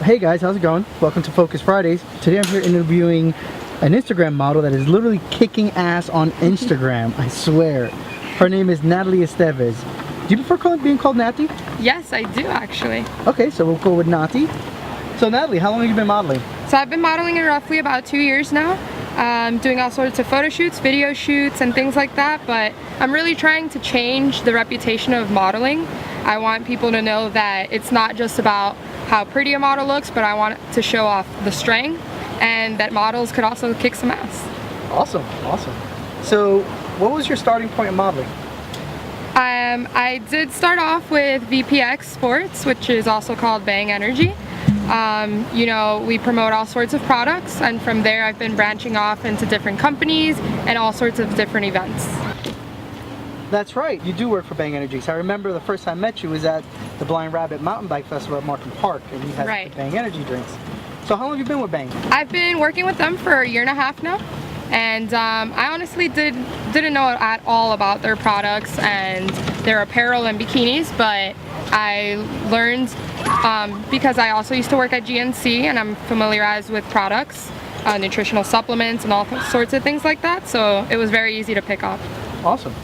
Hey guys, how's it going? Welcome to Focus Fridays. Today I'm here interviewing an Instagram model that is literally kicking ass on Instagram, I swear. Her name is Natalie Estevez. Do you prefer being called Naty? Yes, I do actually. Okay, so we'll go with Naty. So Natalie, how long have you been modeling? So I've been modeling in roughly about 2 years now. Doing all sorts of photo shoots, video shoots, and things like that, but I'm really trying to change the reputation of modeling. I want people to know that it's not just about how pretty a model looks, but I want to show off the strength and that models could also kick some ass. Awesome, awesome. So what was your starting point in modeling? I did start off with VPX Sports, which is also called Bang Energy. You know, we promote all sorts of products, and from there I've been branching off into different companies and all sorts of different events. That's right, you do work for Bang Energy. So I remember the first time I met you was at the Blind Rabbit Mountain Bike Festival at Markham Park, and you had the Bang Energy drinks. So how long have you been with Bang? I've been working with them for 1.5 years now, and I honestly didn't know at all about their products and their apparel and bikinis, but I learned because I also used to work at GNC and I'm familiarized with products, nutritional supplements and all sorts of things like that, so it was very easy to pick up. Awesome.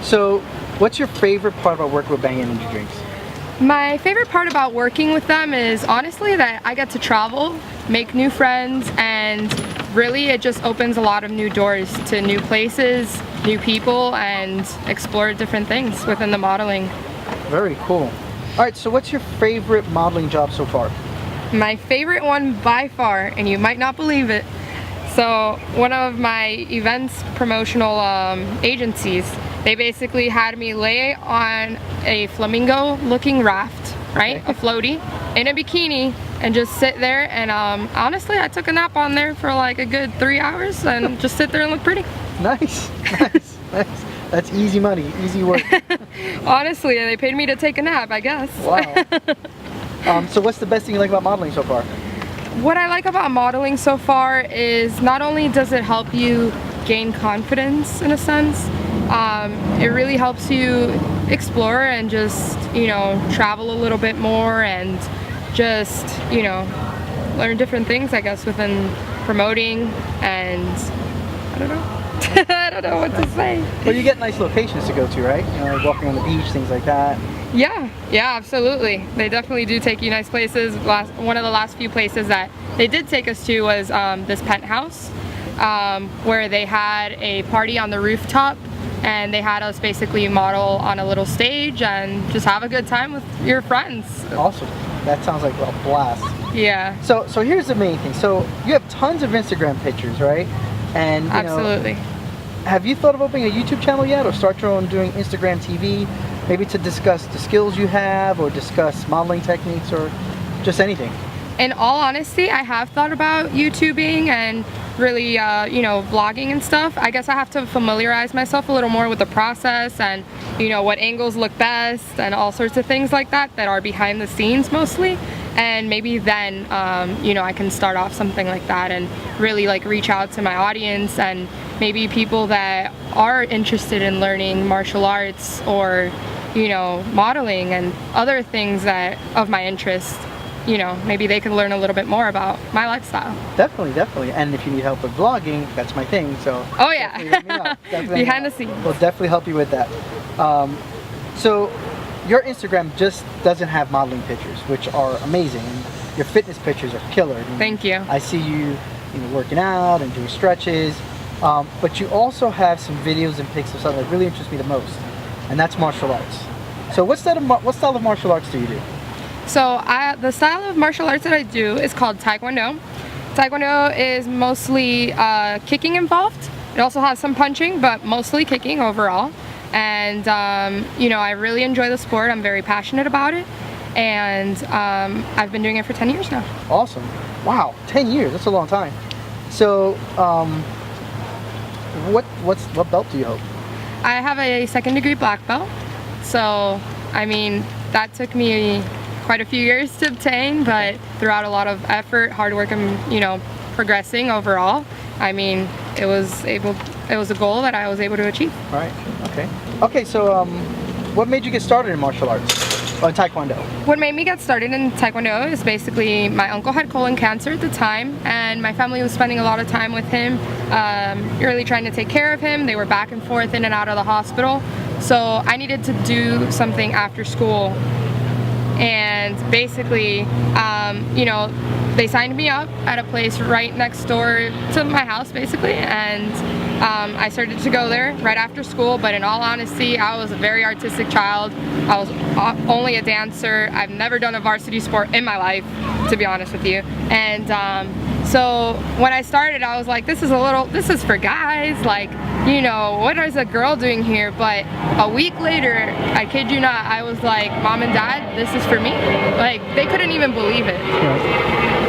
So what's your favorite part about working with Bang Energy drinks? My favorite part about working with them is honestly that I get to travel, make new friends, and really it just opens a lot of new doors to new places, new people, and explore different things within the modeling. Very cool. Alright, so what's your favorite modeling job so far? My favorite one by far, and you might not believe it, so one of my events promotional agencies, they basically had me lay on a flamingo looking raft, right? Okay. A floaty, in a bikini, and just sit there, and honestly I took a nap on there for like a good 3 hours and just sit there and look pretty. Nice, nice, nice. That's easy money, easy work. Honestly, they paid me to take a nap, I guess. Wow. So what's the best thing you like about modeling so far? What I like about modeling so far is not only does it help you gain confidence in a sense, it really helps you explore and just, you know, travel a little bit more and just, you know, learn different things, I guess, within promoting, and I don't know. I don't know what to say. Well, you get nice locations to go to, right? You know, like walking on the beach, things like that. Yeah, absolutely. They definitely do take you nice places. One of the last few places that they did take us to was this penthouse, where they had a party on the rooftop, and they had us basically model on a little stage and just have a good time with your friends. Awesome. That sounds like a blast. Yeah. So here's the main thing. So you have tons of Instagram pictures, right? And you absolutely. know, have you thought of opening a YouTube channel yet, or start your own doing Instagram TV, maybe to discuss the skills you have, or discuss modeling techniques, or just anything? In all honesty, I have thought about YouTubing and really, you know, vlogging and stuff. I guess I have to familiarize myself a little more with the process and, you know, what angles look best and all sorts of things like that that are behind the scenes mostly. And maybe then, you know, I can start off something like that and really like reach out to my audience and maybe people that are interested in learning martial arts or, you know, modeling and other things that of my interest. You know, maybe they can learn a little bit more about my lifestyle. Definitely, definitely. And if you need help with vlogging, that's my thing. So oh yeah, behind the scenes. We'll definitely help you with that. So your Instagram just doesn't have modeling pictures, which are amazing. And your fitness pictures are killer. Thank you. I see you know, working out and doing stretches, but you also have some videos and pics of something that really interests me the most, and that's martial arts. So what style of martial arts do you do? So the style of martial arts that I do is called Taekwondo. Taekwondo is mostly kicking involved. It also has some punching, but mostly kicking overall. And you know, I really enjoy the sport. I'm very passionate about it, and I've been doing it for 10 years now. Awesome! Wow, 10 years. That's a long time. So, what belt do you hold? I have a 2nd degree black belt. So, I mean, that took me quite a few years to obtain, but throughout a lot of effort, hard work, and, you know, progressing overall, I mean, it was a goal that I was able to achieve. Right. Okay. Okay. So, what made you get started in martial arts? Taekwondo? What made me get started in Taekwondo is basically my uncle had colon cancer at the time, and my family was spending a lot of time with him, really trying to take care of him. They were back and forth in and out of the hospital. So I needed to do something after school. And basically, you know, they signed me up at a place right next door to my house, basically, and I started to go there right after school. But in all honesty, I was a very artistic child. I was only a dancer. I've never done a varsity sport in my life, to be honest with you. And so when I started, I was like, this is for guys, like, you know, what is a girl doing here? But a week later, I kid you not, I was like, Mom and Dad, this is for me. Like, they couldn't even believe it.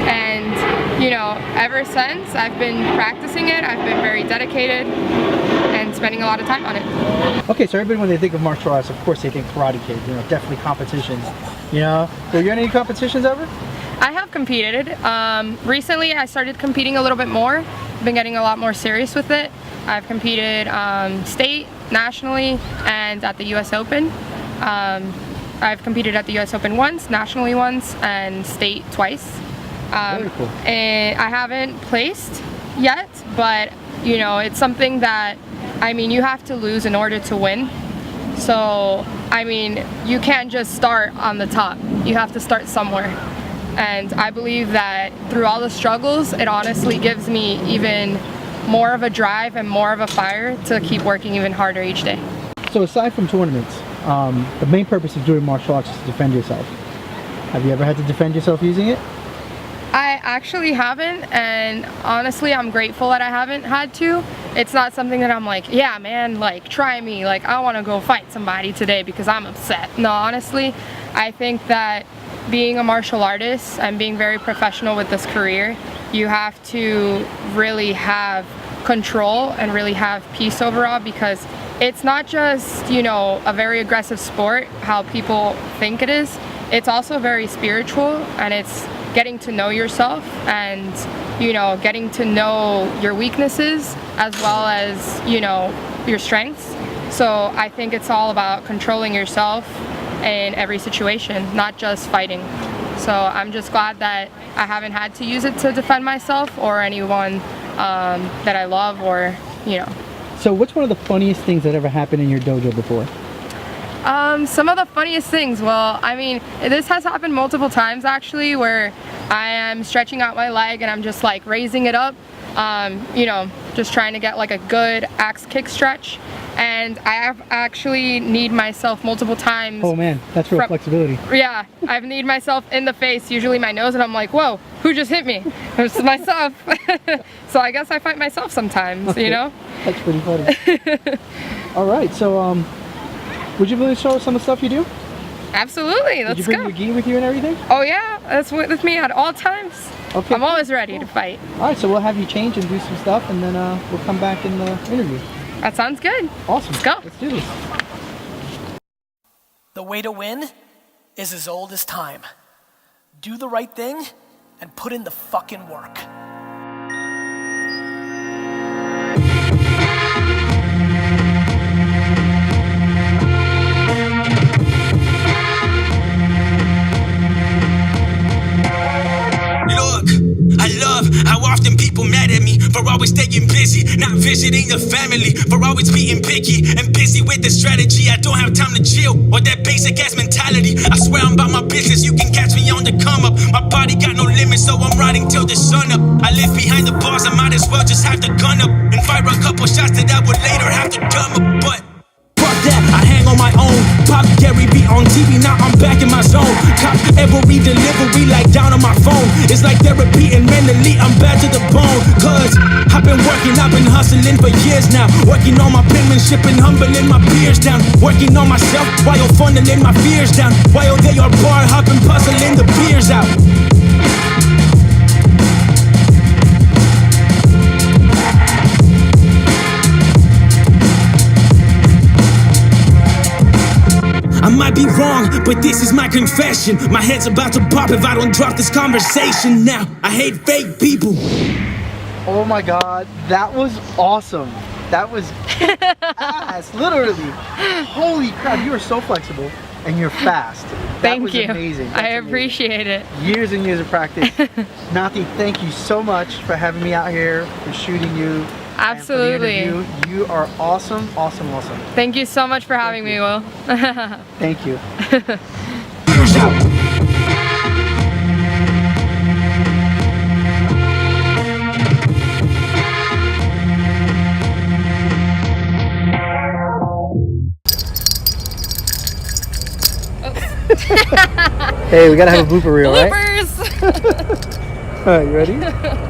And, you know, ever since, I've been practicing it. I've been very dedicated and spending a lot of time on it. Okay, so everybody, when they think of martial arts, of course they think Karate Kid, you know, definitely competitions. You know, were you in any competitions ever? I have competed. Recently, I started competing a little bit more. I've been getting a lot more serious with it. I've competed state, nationally, and at the US Open. I've competed at the US Open once, nationally once, and state twice. Very cool. And I haven't placed yet, but you know, it's something that, I mean, you have to lose in order to win. So, I mean, you can't just start on the top. You have to start somewhere. And I believe that through all the struggles, it honestly gives me even more of a drive and more of a fire to keep working even harder each day. So aside from tournaments, the main purpose of doing martial arts is to defend yourself. Have you ever had to defend yourself using it? I actually haven't, and honestly, I'm grateful that I haven't had to. It's not something that I'm like, yeah, man, like, try me, like, I want to go fight somebody today because I'm upset. No, honestly, I think that being a martial artist and being very professional with this career, you have to really have control and really have peace overall, because it's not just, you know, a very aggressive sport, how people think it is. It's also very spiritual, and it's getting to know yourself and, you know, getting to know your weaknesses as well as, you know, your strengths. So I think it's all about controlling yourself in every situation, not just fighting. So I'm just glad that I haven't had to use it to defend myself or anyone that I love, or, you know. So what's one of the funniest things that ever happened in your dojo before? Some of the funniest things, well, I mean, this has happened multiple times actually, where I am stretching out my leg and I'm just like raising it up, you know, just trying to get like a good axe kick stretch. And I have actually kneed myself multiple times. Oh man, that's real flexibility. Yeah, I've kneed myself in the face, usually my nose, and I'm like, whoa, who just hit me? It's myself. So I guess I fight myself sometimes, okay. You know? That's pretty funny. All right, so would you really show us some of the stuff you do? Absolutely, let's go. Did you bring your gi with you and everything? Oh yeah, that's with me at all times. Okay. I'm always ready to fight. All right, so we'll have you change and do some stuff, and then we'll come back in the interview. That sounds good. Awesome. Let's go. Let's do this. The way to win is as old as time. Do the right thing and put in the fucking work. I love how often people mad at me for always staying busy, not visiting the family, for always being picky and busy with the strategy. I don't have time to chill or that basic ass mentality. I swear I'm about my business, you can catch me on the come up. My body got no limits, so I'm riding till the sun up. I live behind the bars, I might as well just have the gun up and fire a couple shots that I would later have to dumb up. But fuck that, I hang on my own. Pop Gary B on TV, now I'm back in my zone. Cop every delivery like down on my phone. It's like therapy and mentally I'm bad to the bone. Cause I've been working, I've been hustling for years now. Working on my penmanship and humbling my peers down. Working on myself while funneling my fears down. While they are bar hopping, puzzling the beers out. I might be wrong, but this is my confession. My head's about to pop if I don't drop this conversation now. I hate fake people. Oh my god, that was awesome. That was ass, literally. Holy crap, you are so flexible. and you're fast. That Thank was you. amazing. I That's amazing. appreciate it. Years and years of practice. Naty, thank you so much for having me out here, for shooting you. Absolutely. And for the interview. You are awesome, awesome, awesome. Thank you so much for having me, Will. Thank you. Hey, we gotta have a blooper reel, right? Bloopers! All right, you ready?